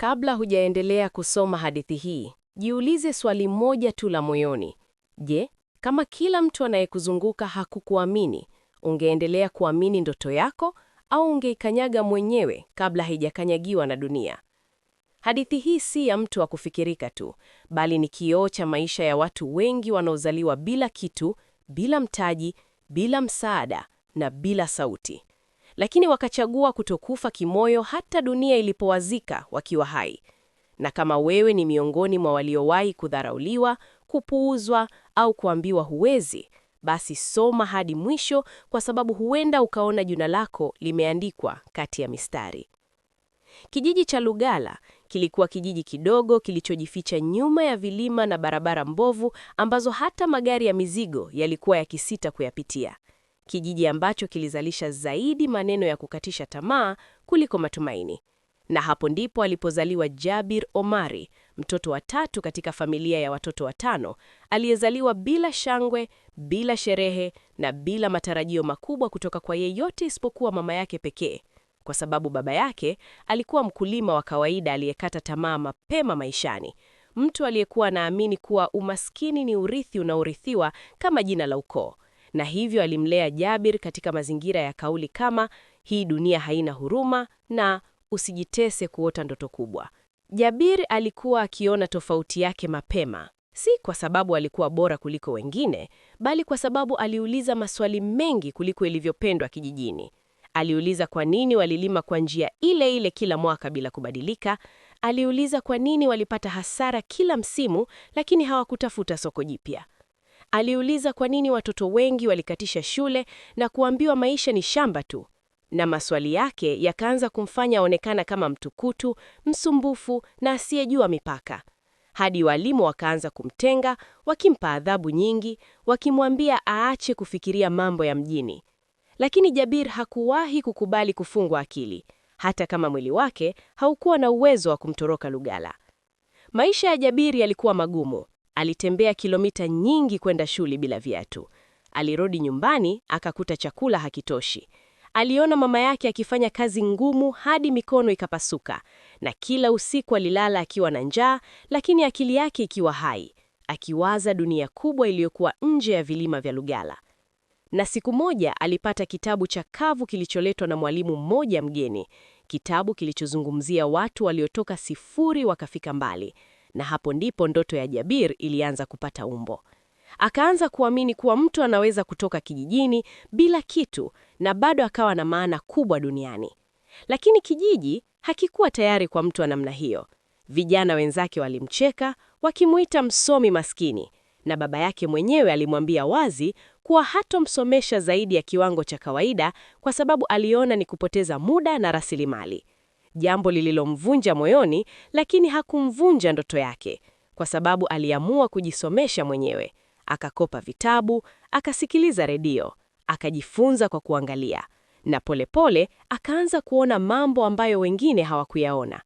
Kabla hujaendelea kusoma hadithi hii, jiulize swali moja tu la moyoni. Je, kama kila mtu anayekuzunguka hakukuamini, ungeendelea kuamini ndoto yako au ungeikanyaga mwenyewe kabla haijakanyagiwa na dunia? Hadithi hii si ya mtu wa kufikirika tu, bali ni kioo cha maisha ya watu wengi wanaozaliwa bila kitu, bila mtaji, bila msaada na bila sauti. Lakini wakachagua kutokufa kimoyo hata dunia ilipowazika wakiwa hai. Na kama wewe ni miongoni mwa waliowahi kudharauliwa, kupuuzwa au kuambiwa huwezi, basi soma hadi mwisho, kwa sababu huenda ukaona jina lako limeandikwa kati ya mistari. Kijiji cha Lugala kilikuwa kijiji kidogo kilichojificha nyuma ya vilima na barabara mbovu ambazo hata magari ya mizigo yalikuwa yakisita kuyapitia. Kijiji ambacho kilizalisha zaidi maneno ya kukatisha tamaa kuliko matumaini. Na hapo ndipo alipozaliwa Jabir Omari, mtoto wa tatu katika familia ya watoto watano, aliyezaliwa bila shangwe, bila sherehe na bila matarajio makubwa kutoka kwa yeyote isipokuwa mama yake pekee, kwa sababu baba yake alikuwa mkulima wa kawaida aliyekata tamaa mapema maishani, mtu aliyekuwa anaamini kuwa umaskini ni urithi unaorithiwa kama jina la ukoo. Na hivyo alimlea Jabir katika mazingira ya kauli kama hii dunia haina huruma na usijitese kuota ndoto kubwa. Jabir alikuwa akiona tofauti yake mapema, si kwa sababu alikuwa bora kuliko wengine, bali kwa sababu aliuliza maswali mengi kuliko ilivyopendwa kijijini. Aliuliza kwa nini walilima kwa njia ile ile kila mwaka bila kubadilika. Aliuliza kwa nini walipata hasara kila msimu lakini hawakutafuta soko jipya. Aliuliza kwa nini watoto wengi walikatisha shule na kuambiwa maisha ni shamba tu. Na maswali yake yakaanza kumfanya aonekana kama mtukutu, msumbufu na asiyejua mipaka. Hadi walimu wakaanza kumtenga, wakimpa adhabu nyingi, wakimwambia aache kufikiria mambo ya mjini. Lakini Jabir hakuwahi kukubali kufungwa akili, hata kama mwili wake haukuwa na uwezo wa kumtoroka Lugala. Maisha ya Jabir yalikuwa magumu. Alitembea kilomita nyingi kwenda shule bila viatu. Alirudi nyumbani akakuta chakula hakitoshi. Aliona mama yake akifanya kazi ngumu hadi mikono ikapasuka, na kila usiku alilala akiwa na njaa, lakini akili yake ikiwa hai, akiwaza dunia kubwa iliyokuwa nje ya vilima vya Lugala. Na siku moja alipata kitabu cha kavu kilicholetwa na mwalimu mmoja mgeni, kitabu kilichozungumzia watu waliotoka sifuri wakafika mbali. Na hapo ndipo ndoto ya Jabir ilianza kupata umbo. Akaanza kuamini kuwa mtu anaweza kutoka kijijini bila kitu na bado akawa na maana kubwa duniani. Lakini kijiji hakikuwa tayari kwa mtu wa namna hiyo. Vijana wenzake walimcheka, wakimuita msomi maskini, na baba yake mwenyewe alimwambia wazi kuwa hatomsomesha zaidi ya kiwango cha kawaida kwa sababu aliona ni kupoteza muda na rasilimali. Jambo lililomvunja moyoni, lakini hakumvunja ndoto yake, kwa sababu aliamua kujisomesha mwenyewe. Akakopa vitabu, akasikiliza redio, akajifunza kwa kuangalia, na polepole akaanza kuona mambo ambayo wengine hawakuyaona.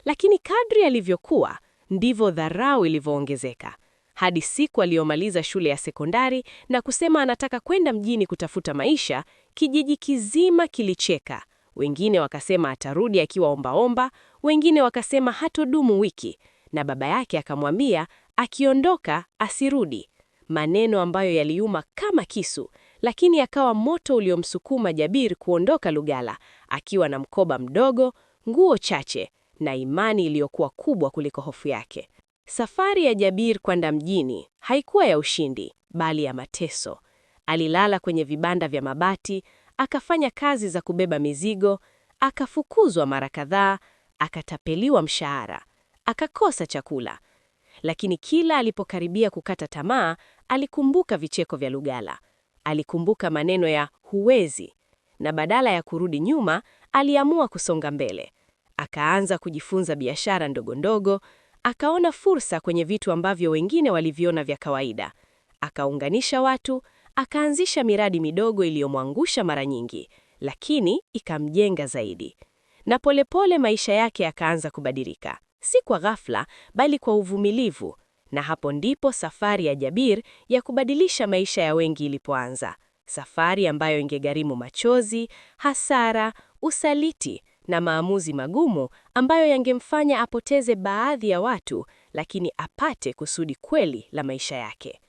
Lakini kadri alivyokuwa, ndivyo dharau ilivyoongezeka. Hadi siku aliyomaliza shule ya sekondari na kusema anataka kwenda mjini kutafuta maisha, kijiji kizima kilicheka. Wengine wakasema atarudi akiwa ombaomba, wengine wakasema hatodumu wiki, na baba yake akamwambia akiondoka asirudi. Maneno ambayo yaliuma kama kisu, lakini yakawa moto uliomsukuma Jabir kuondoka Lugala, akiwa na mkoba mdogo, nguo chache na imani iliyokuwa kubwa kuliko hofu yake. Safari ya Jabir kwenda mjini haikuwa ya ushindi, bali ya mateso. Alilala kwenye vibanda vya mabati, akafanya kazi za kubeba mizigo, akafukuzwa mara kadhaa, akatapeliwa mshahara, akakosa chakula. Lakini kila alipokaribia kukata tamaa, alikumbuka vicheko vya Lugala. Alikumbuka maneno ya huwezi, na badala ya kurudi nyuma, aliamua kusonga mbele. Akaanza kujifunza biashara ndogo ndogo, akaona fursa kwenye vitu ambavyo wengine waliviona vya kawaida. Akaunganisha watu, akaanzisha miradi midogo iliyomwangusha mara nyingi, lakini ikamjenga zaidi. Na polepole maisha yake yakaanza kubadilika, si kwa ghafla, bali kwa uvumilivu. Na hapo ndipo safari ya Jabir ya kubadilisha maisha ya wengi ilipoanza. Safari ambayo ingegharimu machozi, hasara, usaliti na maamuzi magumu ambayo yangemfanya apoteze baadhi ya watu, lakini apate kusudi kweli la maisha yake.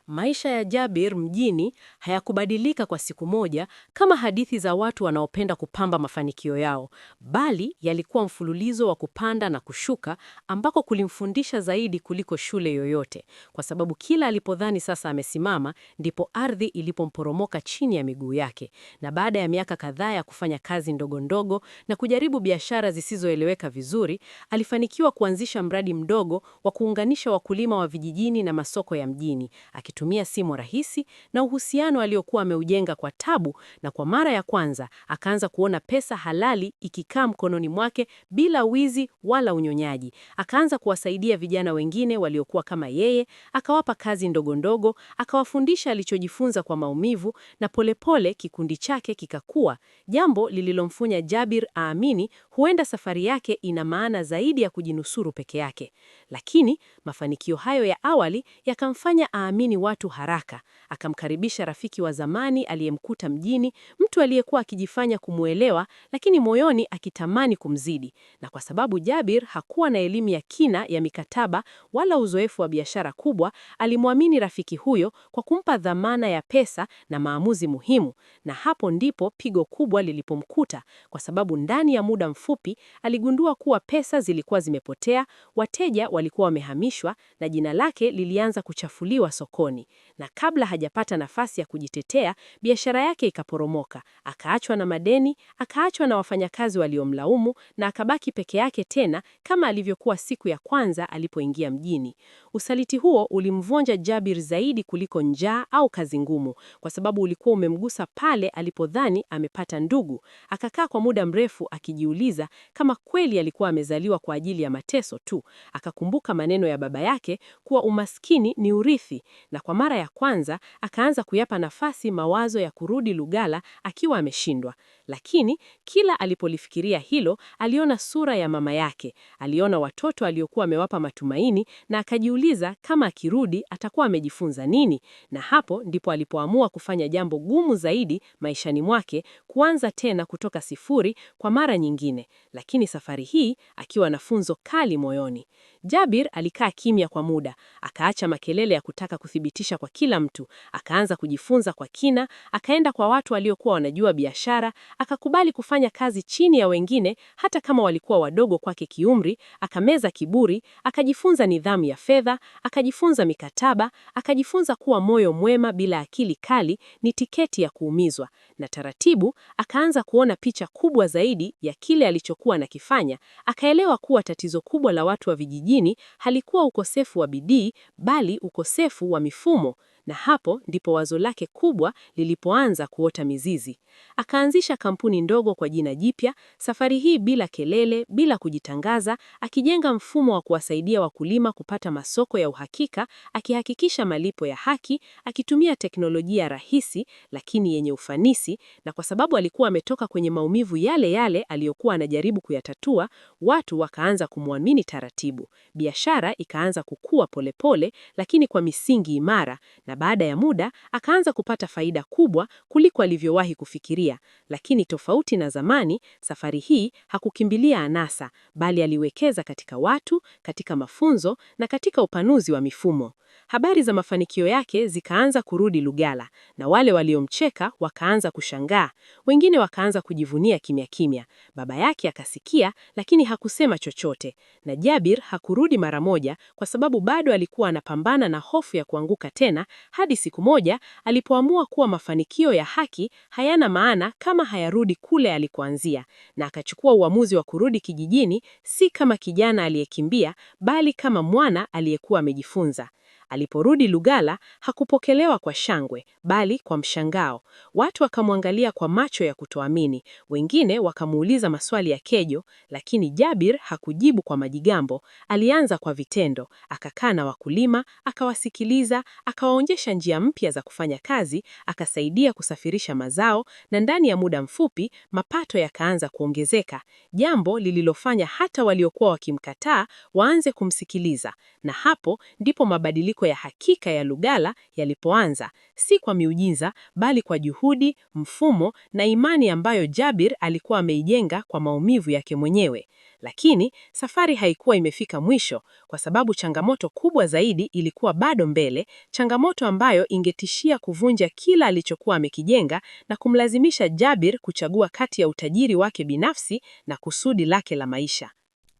Maisha ya Jabir mjini hayakubadilika kwa siku moja kama hadithi za watu wanaopenda kupamba mafanikio yao, bali yalikuwa mfululizo wa kupanda na kushuka ambako kulimfundisha zaidi kuliko shule yoyote, kwa sababu kila alipodhani sasa amesimama, ndipo ardhi ilipomporomoka chini ya miguu yake. Na baada ya miaka kadhaa ya kufanya kazi ndogo ndogo na kujaribu biashara zisizoeleweka vizuri, alifanikiwa kuanzisha mradi mdogo wa kuunganisha wakulima wa vijijini na masoko ya mjini, akitumia simu rahisi na uhusiano aliokuwa ameujenga kwa tabu, na kwa mara ya kwanza akaanza kuona pesa halali ikikaa mkononi mwake bila wizi wala unyonyaji. Akaanza kuwasaidia vijana wengine waliokuwa kama yeye, akawapa kazi ndogo ndogo, akawafundisha alichojifunza kwa maumivu, na polepole kikundi chake kikakua, jambo lililomfanya Jabir aamini huenda safari yake ina maana zaidi ya kujinusuru peke yake. Lakini mafanikio hayo ya awali yakamfanya aamini watu haraka. Akamkaribisha rafiki wa zamani aliyemkuta mjini, mtu aliyekuwa akijifanya kumuelewa, lakini moyoni akitamani kumzidi. Na kwa sababu Jabir hakuwa na elimu ya kina ya mikataba wala uzoefu wa biashara kubwa, alimwamini rafiki huyo kwa kumpa dhamana ya pesa na maamuzi muhimu. Na hapo ndipo pigo kubwa lilipomkuta, kwa sababu ndani ya muda mfupi aligundua kuwa pesa zilikuwa zimepotea, wateja walikuwa wamehamishwa, na jina lake lilianza kuchafuliwa sokoni. Na kabla hajapata nafasi ya kujitetea, biashara yake ikaporomoka. Akaachwa na madeni, akaachwa na wafanyakazi waliomlaumu, na akabaki peke yake tena kama alivyokuwa siku ya kwanza alipoingia mjini. Usaliti huo ulimvunja Jabir zaidi kuliko njaa au kazi ngumu, kwa sababu ulikuwa umemgusa pale alipodhani amepata ndugu. Akakaa kwa muda mrefu akijiuliza kama kweli alikuwa amezaliwa kwa ajili ya mateso tu. Akakumbuka maneno ya baba yake kuwa umaskini ni urithi, na kwa mara ya kwanza akaanza kuyapa nafasi mawazo ya kurudi Lugala akiwa ameshindwa. Lakini kila alipolifikiria hilo, aliona sura ya mama yake, aliona watoto aliokuwa amewapa matumaini, na akajiuliza kama akirudi atakuwa amejifunza nini. Na hapo ndipo alipoamua kufanya jambo gumu zaidi maishani mwake, kuanza tena kutoka sifuri kwa mara nyingine, lakini safari hii akiwa na funzo kali moyoni. Jabir alikaa kimya kwa muda, akaacha makelele ya kutaka kuthibitisha kwa kila mtu, akaanza kujifunza kwa kina, akaenda kwa watu waliokuwa wanajua biashara, akakubali kufanya kazi chini ya wengine hata kama walikuwa wadogo kwake kiumri, akameza kiburi, akajifunza nidhamu ya fedha, akajifunza mikataba, akajifunza kuwa moyo mwema bila akili kali ni tiketi ya kuumizwa, na taratibu akaanza kuona picha kubwa zaidi ya kile alichokuwa nakifanya. Akaelewa kuwa tatizo kubwa la watu wa vijijini halikuwa ukosefu wa bidii, bali ukosefu wa mifumo. Na hapo ndipo wazo lake kubwa lilipoanza kuota mizizi. Akaanzisha kampuni ndogo kwa jina jipya, safari hii bila kelele, bila kujitangaza, akijenga mfumo wa kuwasaidia wakulima kupata masoko ya uhakika, akihakikisha malipo ya haki, akitumia teknolojia rahisi lakini yenye ufanisi, na kwa sababu alikuwa ametoka kwenye maumivu yale yale aliyokuwa anajaribu kuyatatua, watu wakaanza kumwamini taratibu. Biashara ikaanza kukua polepole, lakini kwa misingi imara, na baada ya muda akaanza kupata faida kubwa kuliko alivyowahi kufikiria. Lakini tofauti na zamani, safari hii hakukimbilia anasa, bali aliwekeza katika watu, katika mafunzo na katika upanuzi wa mifumo. Habari za mafanikio yake zikaanza kurudi Lugala, na wale waliomcheka wakaanza kushangaa. Wengine wakaanza kujivunia kimya kimya. Baba yake akasikia, lakini hakusema chochote. Na Jabir hakurudi mara moja kwa sababu bado alikuwa anapambana na hofu ya kuanguka tena, hadi siku moja alipoamua kuwa mafanikio ya haki hayana maana kama hayarudi kule alikoanzia, na akachukua uamuzi wa kurudi kijijini, si kama kijana aliyekimbia, bali kama mwana aliyekuwa amejifunza. Aliporudi Lugala hakupokelewa kwa shangwe, bali kwa mshangao. Watu wakamwangalia kwa macho ya kutoamini, wengine wakamuuliza maswali ya kejo, lakini Jabir hakujibu kwa majigambo. Alianza kwa vitendo, akakaa na wakulima, akawasikiliza, akawaonyesha njia mpya za kufanya kazi, akasaidia kusafirisha mazao, na ndani ya muda mfupi mapato yakaanza kuongezeka, jambo lililofanya hata waliokuwa wakimkataa waanze kumsikiliza. Na hapo ndipo mabadiliko mabadiliko ya hakika ya Lugala yalipoanza, si kwa miujiza, bali kwa juhudi, mfumo na imani ambayo Jabir alikuwa ameijenga kwa maumivu yake mwenyewe. Lakini safari haikuwa imefika mwisho, kwa sababu changamoto kubwa zaidi ilikuwa bado mbele, changamoto ambayo ingetishia kuvunja kila alichokuwa amekijenga na kumlazimisha Jabir kuchagua kati ya utajiri wake binafsi na kusudi lake la maisha.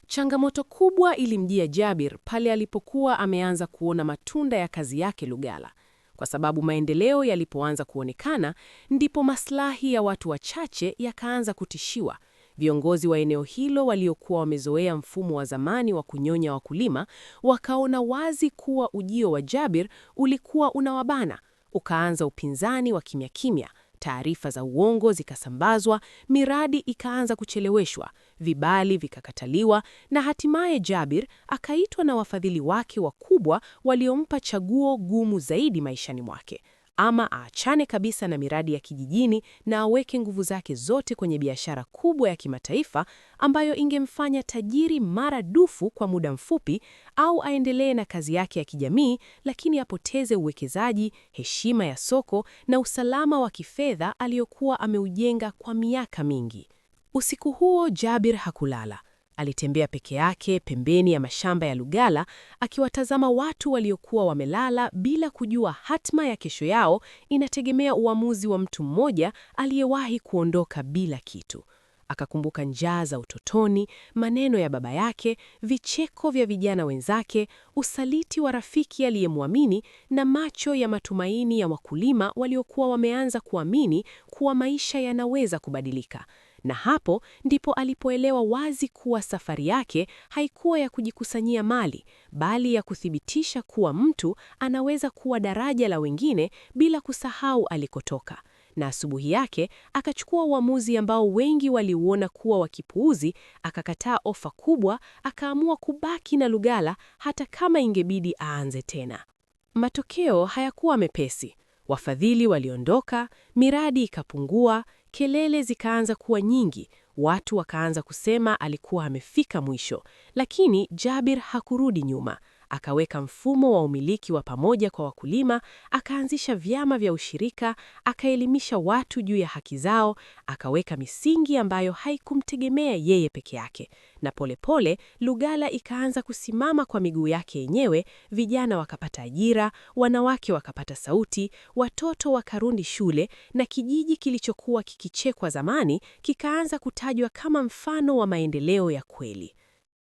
Changamoto kubwa ilimjia Jabir pale alipokuwa ameanza kuona matunda ya kazi yake Lugala. Kwa sababu maendeleo yalipoanza kuonekana, ndipo maslahi ya watu wachache yakaanza kutishiwa. Viongozi wa eneo hilo waliokuwa wamezoea mfumo wa zamani wa kunyonya wakulima, wakaona wazi kuwa ujio wa Jabir ulikuwa unawabana. Ukaanza upinzani wa kimya kimya. Taarifa za uongo zikasambazwa, miradi ikaanza kucheleweshwa, vibali vikakataliwa, na hatimaye Jabir akaitwa na wafadhili wake wakubwa waliompa chaguo gumu zaidi maishani mwake. Ama aachane kabisa na miradi ya kijijini na aweke nguvu zake zote kwenye biashara kubwa ya kimataifa ambayo ingemfanya tajiri maradufu kwa muda mfupi, au aendelee na kazi yake ya kijamii lakini apoteze uwekezaji, heshima ya soko na usalama wa kifedha aliyokuwa ameujenga kwa miaka mingi. Usiku huo Jabir hakulala. Alitembea peke yake pembeni ya mashamba ya Lugala, akiwatazama watu waliokuwa wamelala bila kujua hatma ya kesho yao inategemea uamuzi wa mtu mmoja aliyewahi kuondoka bila kitu. Akakumbuka njaa za utotoni, maneno ya baba yake, vicheko vya vijana wenzake, usaliti wa rafiki aliyemwamini na macho ya matumaini ya wakulima waliokuwa wameanza kuamini kuwa maisha yanaweza kubadilika. Na hapo ndipo alipoelewa wazi kuwa safari yake haikuwa ya kujikusanyia mali, bali ya kuthibitisha kuwa mtu anaweza kuwa daraja la wengine bila kusahau alikotoka. Na asubuhi yake akachukua uamuzi ambao wengi waliuona kuwa wa kipuuzi, akakataa ofa kubwa, akaamua kubaki na Lugala hata kama ingebidi aanze tena. Matokeo hayakuwa mepesi. Wafadhili waliondoka, miradi ikapungua, kelele zikaanza kuwa nyingi, watu wakaanza kusema alikuwa amefika mwisho. Lakini Jabir hakurudi nyuma. Akaweka mfumo wa umiliki wa pamoja kwa wakulima, akaanzisha vyama vya ushirika, akaelimisha watu juu ya haki zao, akaweka misingi ambayo haikumtegemea yeye peke yake. Na polepole Lugala ikaanza kusimama kwa miguu yake yenyewe, vijana wakapata ajira, wanawake wakapata sauti, watoto wakarudi shule, na kijiji kilichokuwa kikichekwa zamani kikaanza kutajwa kama mfano wa maendeleo ya kweli.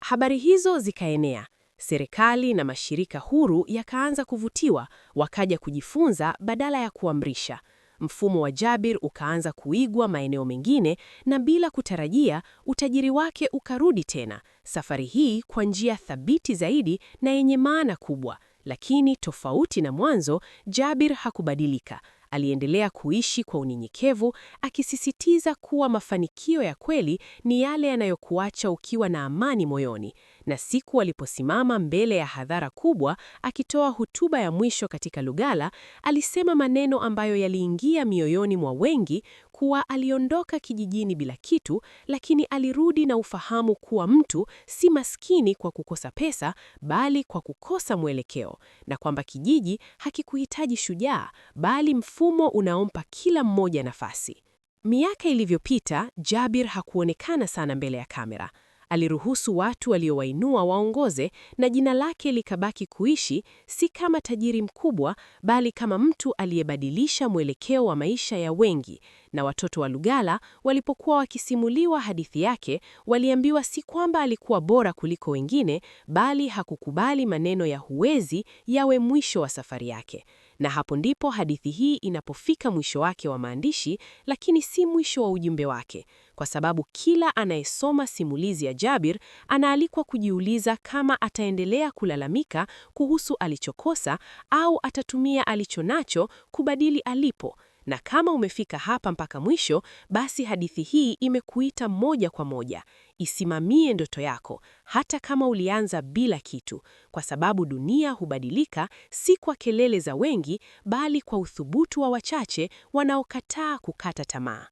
Habari hizo zikaenea. Serikali na mashirika huru yakaanza kuvutiwa, wakaja kujifunza badala ya kuamrisha. Mfumo wa Jabir ukaanza kuigwa maeneo mengine, na bila kutarajia utajiri wake ukarudi tena, safari hii kwa njia thabiti zaidi na yenye maana kubwa. Lakini tofauti na mwanzo, Jabir hakubadilika. Aliendelea kuishi kwa unyenyekevu, akisisitiza kuwa mafanikio ya kweli ni yale yanayokuacha ukiwa na amani moyoni. Na siku aliposimama mbele ya hadhara kubwa akitoa hotuba ya mwisho katika Lugala, alisema maneno ambayo yaliingia mioyoni mwa wengi, kuwa aliondoka kijijini bila kitu, lakini alirudi na ufahamu kuwa mtu si maskini kwa kukosa pesa, bali kwa kukosa mwelekeo, na kwamba kijiji hakikuhitaji shujaa, bali mfumo unaompa kila mmoja nafasi. Miaka ilivyopita, Jabir hakuonekana sana mbele ya kamera. Aliruhusu watu waliowainua waongoze, na jina lake likabaki kuishi si kama tajiri mkubwa, bali kama mtu aliyebadilisha mwelekeo wa maisha ya wengi. Na watoto wa Lugala walipokuwa wakisimuliwa hadithi yake, waliambiwa si kwamba alikuwa bora kuliko wengine, bali hakukubali maneno ya huwezi yawe mwisho wa safari yake. Na hapo ndipo hadithi hii inapofika mwisho wake wa maandishi, lakini si mwisho wa ujumbe wake, kwa sababu kila anayesoma simulizi ya Jabir anaalikwa kujiuliza kama ataendelea kulalamika kuhusu alichokosa au atatumia alichonacho kubadili alipo. Na kama umefika hapa mpaka mwisho, basi hadithi hii imekuita moja kwa moja. Isimamie ndoto yako, hata kama ulianza bila kitu, kwa sababu dunia hubadilika si kwa kelele za wengi, bali kwa uthubutu wa wachache wanaokataa kukata tamaa.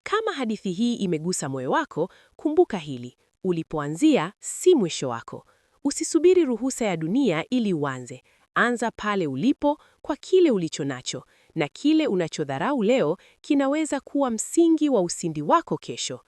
Kama hadithi hii imegusa moyo wako, kumbuka hili: ulipoanzia si mwisho wako. Usisubiri ruhusa ya dunia ili uanze. Anza pale ulipo kwa kile ulicho nacho, na kile unachodharau leo kinaweza kuwa msingi wa ushindi wako kesho.